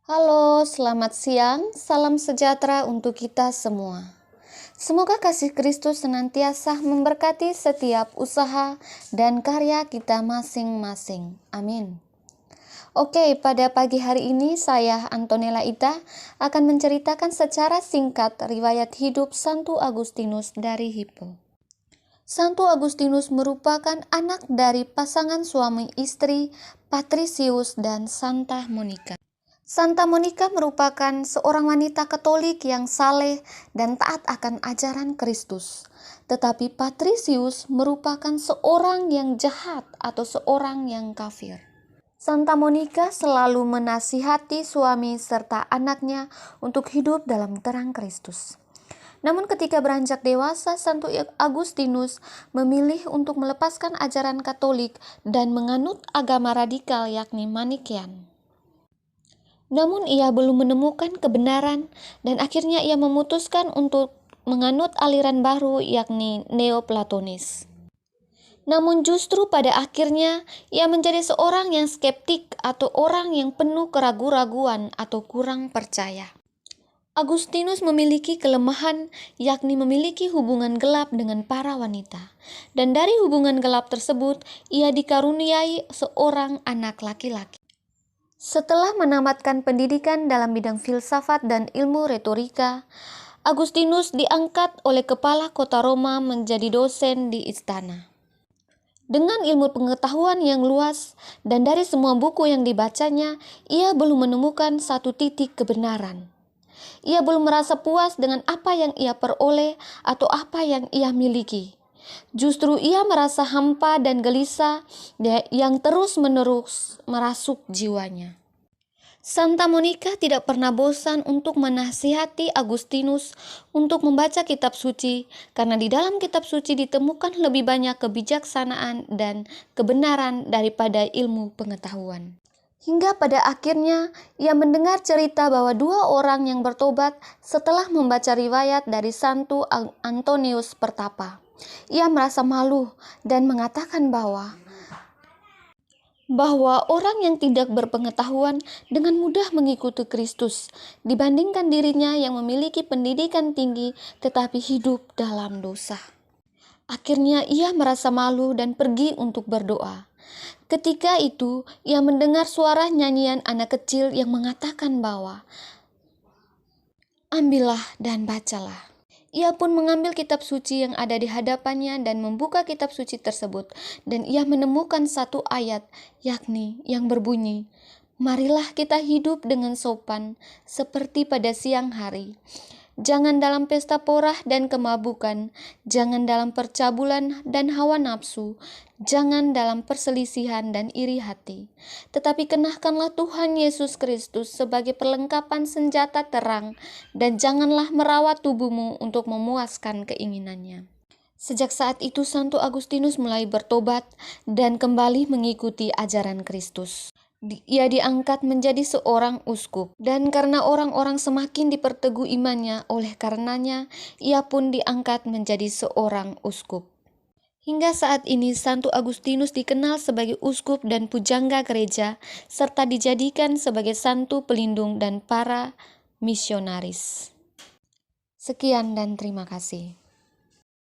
Halo, selamat siang. Salam sejahtera untuk kita semua. Semoga kasih Kristus senantiasa memberkati setiap usaha dan karya kita masing-masing. Amin. Oke, pada pagi hari ini saya Antonella Ita akan menceritakan secara singkat riwayat hidup Santo Agustinus dari Hippo. Santo Agustinus merupakan anak dari pasangan suami istri Patricius dan Santa Monica. Santa Monica merupakan seorang wanita Katolik yang saleh dan taat akan ajaran Kristus. Tetapi Patricius merupakan seorang yang jahat atau seorang yang kafir. Santa Monica selalu menasihati suami serta anaknya untuk hidup dalam terang Kristus. Namun ketika beranjak dewasa, Santo Agustinus memilih untuk melepaskan ajaran Katolik dan menganut agama radikal yakni Manikian. Namun ia belum menemukan kebenaran dan akhirnya ia memutuskan untuk menganut aliran baru yakni Neoplatonis. Namun justru pada akhirnya ia menjadi seorang yang skeptik atau orang yang penuh keraguan-raguan atau kurang percaya. Agustinus memiliki kelemahan yakni memiliki hubungan gelap dengan para wanita. Dan dari hubungan gelap tersebut ia dikaruniai seorang anak laki-laki. Setelah menamatkan pendidikan dalam bidang filsafat dan ilmu retorika, Agustinus diangkat oleh kepala kota Roma menjadi dosen di istana. Dengan ilmu pengetahuan yang luas dan dari semua buku yang dibacanya, ia belum menemukan satu titik kebenaran. Ia belum merasa puas dengan apa yang ia peroleh atau apa yang ia miliki. Justru ia merasa hampa dan gelisah yang terus-menerus merasuk jiwanya. Santa Monica tidak pernah bosan untuk menasihati Agustinus untuk membaca kitab suci, karena di dalam kitab suci ditemukan lebih banyak kebijaksanaan dan kebenaran daripada ilmu pengetahuan. Hingga pada akhirnya ia mendengar cerita bahwa dua orang yang bertobat setelah membaca riwayat dari Santo Antonius Pertapa. Ia merasa malu dan mengatakan bahwa orang yang tidak berpengetahuan dengan mudah mengikuti Kristus dibandingkan dirinya yang memiliki pendidikan tinggi tetapi hidup dalam dosa. Akhirnya ia merasa malu dan pergi untuk berdoa. Ketika itu ia mendengar suara nyanyian anak kecil yang mengatakan bahwa ambillah dan bacalah. Ia pun mengambil kitab suci yang ada di hadapannya dan membuka kitab suci tersebut, dan ia menemukan satu ayat yakni yang berbunyi, marilah kita hidup dengan sopan seperti pada siang hari. Jangan dalam pesta porah dan kemabukan, jangan dalam percabulan dan hawa nafsu, jangan dalam perselisihan dan iri hati. Tetapi kenakanlah Tuhan Yesus Kristus sebagai perlengkapan senjata terang, dan janganlah merawat tubuhmu untuk memuaskan keinginannya. Sejak saat itu Santo Agustinus mulai bertobat dan kembali mengikuti ajaran Kristus. Ia diangkat menjadi seorang uskup, dan karena orang-orang semakin diperteguh imannya, oleh karenanya ia pun diangkat menjadi seorang uskup. Hingga saat ini Santo Agustinus dikenal sebagai uskup dan pujangga gereja, serta dijadikan sebagai santo pelindung dan para misionaris. Sekian dan terima kasih.